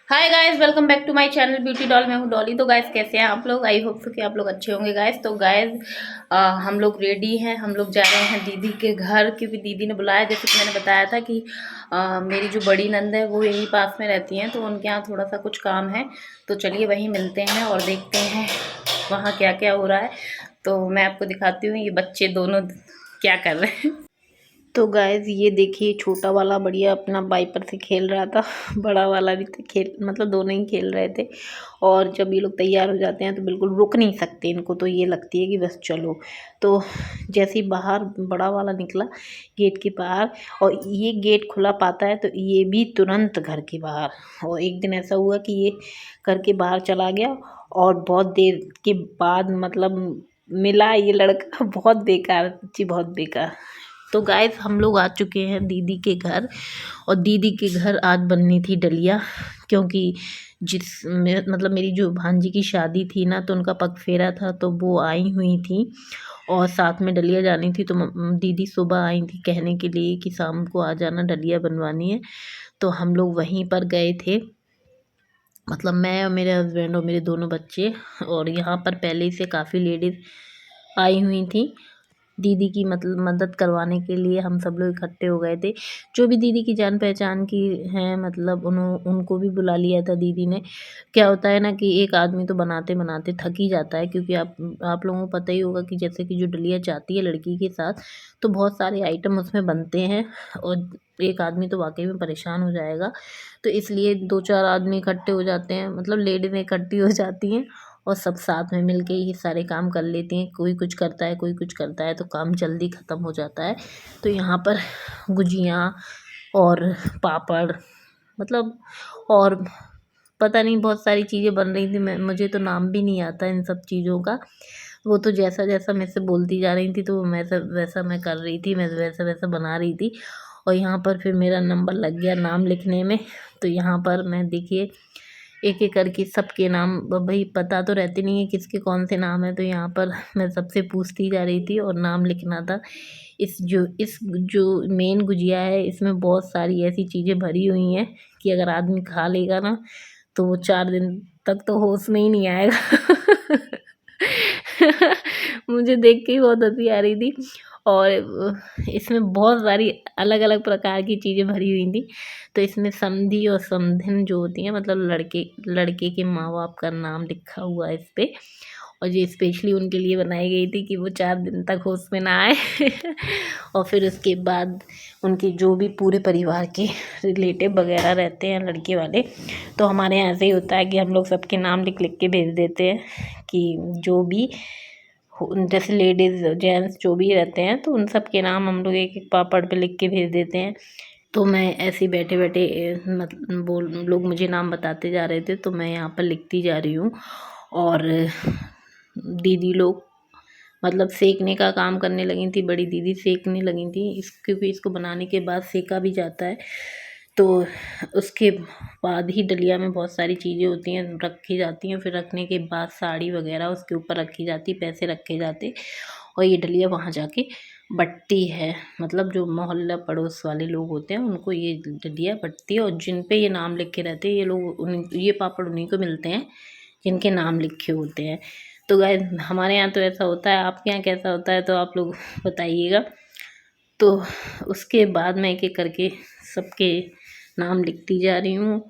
Hi guys, welcome back to my channel beauty doll. मैं हूँ डॉली। तो गाइस कैसे हैं आप लोग? आई होप सो कि आप लोग अच्छे होंगे गाइस। तो गाइस हम लोग रेडी हैं, हम लोग जा रहे हैं दीदी के घर, क्योंकि दीदी ने बुलाया। जैसे कि मैंने बताया था कि मेरी जो बड़ी नंद है वो यहीं पास में रहती हैं, तो उनके यहाँ थोड़ा सा कुछ काम है। तो चलिए वहीं मिलते हैं और देखते हैं वहाँ क्या क्या हो रहा है। तो मैं आपको दिखाती हूँ ये बच्चे दोनों क्या कर रहे हैं। तो गाइज ये देखिए, छोटा वाला बढ़िया अपना वाइपर से खेल रहा था, बड़ा वाला भी खेल, मतलब दोनों ही खेल रहे थे। और जब ये लोग तैयार हो जाते हैं तो बिल्कुल रुक नहीं सकते, इनको तो ये लगती है कि बस चलो। तो जैसे ही बाहर बड़ा वाला निकला गेट के बाहर, और ये गेट खुला पाता है तो ये भी तुरंत घर के बाहर। और एक दिन ऐसा हुआ कि ये घर के बाहर चला गया, और बहुत देर के बाद मतलब मिला ये लड़का। बहुत बेकार जी, बहुत बेकार। तो गाइस हम लोग आ चुके हैं दीदी के घर, और दीदी के घर आज बननी थी डलिया, क्योंकि मतलब मेरी जो भांजी की शादी थी ना, तो उनका पगफेरा था, तो वो आई हुई थी और साथ में डलिया जानी थी। तो दीदी सुबह आई थी कहने के लिए कि शाम को आ जाना, डलिया बनवानी है। तो हम लोग वहीं पर गए थे, मतलब मैं और मेरे हस्बैंड और मेरे दोनों बच्चे। और यहाँ पर पहले से काफ़ी लेडीज़ आई हुई थी दीदी की मतलब मदद करवाने के लिए। हम सब लोग इकट्ठे हो गए थे, जो भी दीदी की जान पहचान की हैं, मतलब उनको भी बुला लिया था दीदी ने। क्या होता है ना कि एक आदमी तो बनाते बनाते थक ही जाता है, क्योंकि आप लोगों को पता ही होगा कि जैसे कि जो डलिया जाती है लड़की के साथ, तो बहुत सारे आइटम उसमें बनते हैं, और एक आदमी तो वाकई में परेशान हो जाएगा। तो इसलिए दो चार आदमी इकट्ठे हो जाते हैं, मतलब लेडीज़ इकट्ठी हो जाती हैं, और सब साथ में मिल के ही सारे काम कर लेती हैं। कोई कुछ करता है, कोई कुछ करता है, तो काम जल्दी ख़त्म हो जाता है। तो यहाँ पर गुजिया और पापड़, मतलब और पता नहीं बहुत सारी चीज़ें बन रही थी। मुझे तो नाम भी नहीं आता इन सब चीज़ों का। वो तो जैसा जैसा मेरे से बोलती जा रही थी, तो मैं वैसा मैं कर रही थी, मैं वैसा वैसा बना रही थी। और यहाँ पर फिर मेरा नंबर लग गया नाम लिखने में। तो यहाँ पर मैं देखिए एक एक करके सबके नाम, भाई पता तो रहते नहीं है किसके कौन से नाम है, तो यहाँ पर मैं सबसे पूछती जा रही थी और नाम लिखना था। इस जो मेन गुजिया है, इसमें बहुत सारी ऐसी चीज़ें भरी हुई हैं कि अगर आदमी खा लेगा ना, तो वो 4 दिन तक तो होश में ही नहीं आएगा। मुझे देख के ही बहुत हंसी आ रही थी। और इसमें बहुत सारी अलग अलग प्रकार की चीज़ें भरी हुई थी। तो इसमें समधी और समधिन जो होती हैं, मतलब लड़के लड़के के माँ बाप का नाम लिखा हुआ है इस पे। और ये स्पेशली उनके लिए बनाई गई थी कि वो 4 दिन तक होश में ना आए। और फिर उसके बाद उनके जो भी पूरे परिवार के रिलेटिव वगैरह रहते हैं लड़के वाले, तो हमारे यहाँ ऐसे ही होता है कि हम लोग सबके नाम लिख लिख के भेज देते हैं, कि जो भी जैसे लेडीज़ जेंट्स जो भी रहते हैं, तो उन सब के नाम हम लोग एक एक पापड़ पे लिख के भेज देते हैं। तो मैं ऐसे ही बैठे बैठे मतलब लोग मुझे नाम बताते जा रहे थे, तो मैं यहाँ पर लिखती जा रही हूँ। और दीदी लोग मतलब सेकने का काम करने लगी थी, बड़ी दीदी सेकने लगी थी क्योंकि इसको बनाने के बाद सेका भी जाता है। तो उसके बाद ही डलिया में बहुत सारी चीज़ें होती हैं, रखी जाती हैं। फिर रखने के बाद साड़ी वगैरह उसके ऊपर रखी जाती, पैसे रखे जाते, और ये डलिया वहाँ जाके बटती है। मतलब जो मोहल्ला पड़ोस वाले लोग होते हैं उनको ये डलिया बटती है, और जिन पे ये नाम लिखे रहते हैं, ये लोग ये पापड़ उन्हीं को मिलते हैं जिनके नाम लिखे होते हैं। तो गाइस हमारे यहाँ तो ऐसा होता है, आपके यहाँ कैसा होता है तो आप लोग बताइएगा। तो उसके बाद मैं एक एक करके सबके नाम लिखती जा रही हूँ।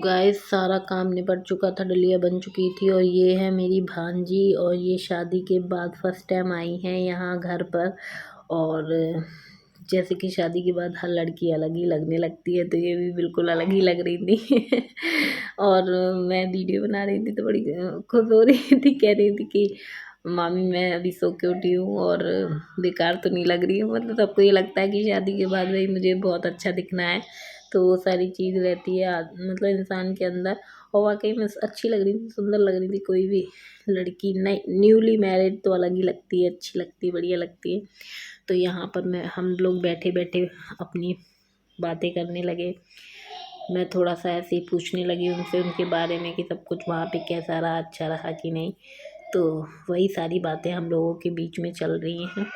गाइस सारा काम निपट चुका था, डलिया बन चुकी थी। और ये है मेरी भांजी, और ये शादी के बाद फर्स्ट टाइम आई हैं यहाँ घर पर। और जैसे कि शादी के बाद हर लड़की अलग ही लगने लगती है, तो ये भी बिल्कुल अलग ही लग रही थी। और मैं वीडियो बना रही थी तो बड़ी खुश हो रही थी, कह रही थी कि मामी मैं अभी सो के उठी हूँ और बेकार तो नहीं लग रही हूँ। मतलब सबको ये लगता है कि शादी के बाद भाई मुझे बहुत अच्छा दिखना है, तो वो सारी चीज़ रहती है मतलब इंसान के अंदर। और वाकई में अच्छी लग रही थी, सुंदर लग रही थी। कोई भी लड़की नई न्यूली मैरिड तो अलग ही लगती है, अच्छी लगती है, बढ़िया लगती है। तो यहाँ पर हम लोग बैठे बैठे अपनी बातें करने लगे। मैं थोड़ा सा ऐसे ही पूछने लगी उनसे उनके बारे में कि सब कुछ वहाँ पे कैसा रहा, अच्छा रहा कि नहीं। तो वही सारी बातें हम लोगों के बीच में चल रही हैं।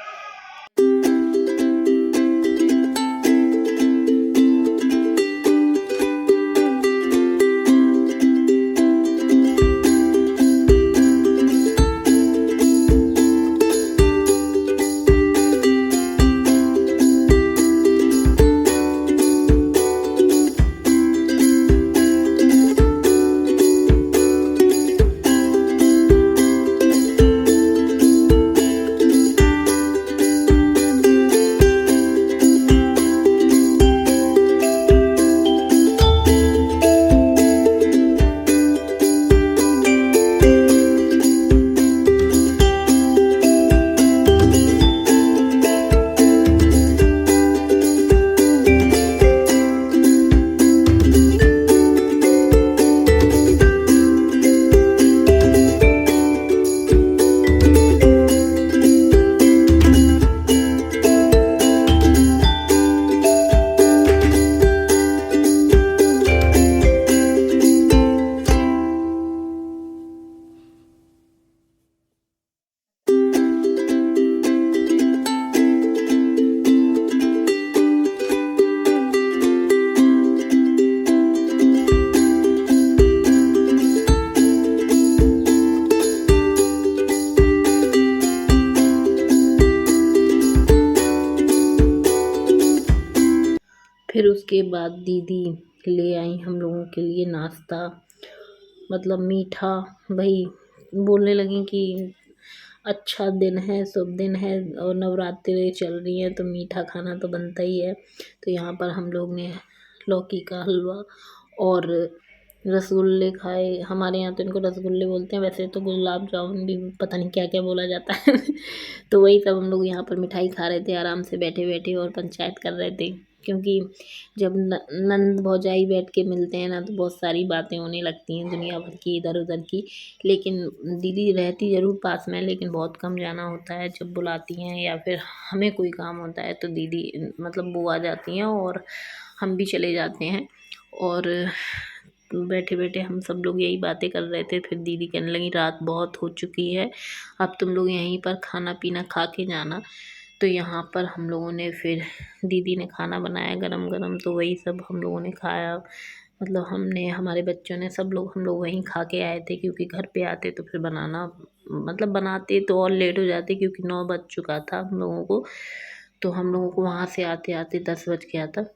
फिर उसके बाद दीदी ले आई हम लोगों के लिए नाश्ता, मतलब मीठा। भाई बोलने लगी कि अच्छा दिन है, शुभ दिन है और नवरात्रि चल रही है तो मीठा खाना तो बनता ही है। तो यहाँ पर हम लोग ने लौकी का हलवा और रसगुल्ले खाए। हमारे यहाँ तो इनको रसगुल्ले बोलते हैं, वैसे तो गुलाब जामुन भी पता नहीं क्या क्या बोला जाता है। तो वही सब हम लोग यहाँ पर मिठाई खा रहे थे आराम से बैठे बैठे और पंचायत कर रहे थे। क्योंकि जब नंद भौजाई बैठ के मिलते हैं ना तो बहुत सारी बातें होने लगती हैं दुनिया भर की, इधर उधर की। लेकिन दीदी रहती ज़रूर पास में, लेकिन बहुत कम जाना होता है। जब बुलाती हैं या फिर हमें कोई काम होता है तो दीदी मतलब वो आ जाती हैं और हम भी चले जाते हैं। और बैठे बैठे हम सब लोग यही बातें कर रहे थे। फिर दीदी कहने लगी रात बहुत हो चुकी है, अब तुम लोग यहीं पर खाना पीना खा के जाना। तो यहाँ पर हम लोगों ने फिर दीदी ने खाना बनाया गरम गरम, तो वही सब हम लोगों ने खाया। मतलब हमने, हमारे बच्चों ने, सब लोग, हम लोग वहीं खा के आए थे। क्योंकि घर पे आते तो फिर बनाना, मतलब बनाते तो और लेट हो जाते क्योंकि 9 बज चुका था हम लोगों को। तो हम लोगों को वहाँ से आते आते 10 बज गया था।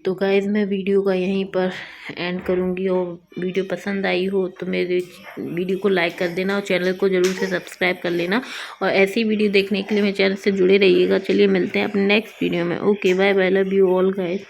तो गाइज़ मैं वीडियो का यहीं पर एंड करूँगी। और वीडियो पसंद आई हो तो मेरे वीडियो को लाइक कर देना और चैनल को ज़रूर से सब्सक्राइब कर लेना। और ऐसी वीडियो देखने के लिए मेरे चैनल से जुड़े रहिएगा। चलिए मिलते हैं अपने नेक्स्ट वीडियो में। Okay bye bye, love you all guys.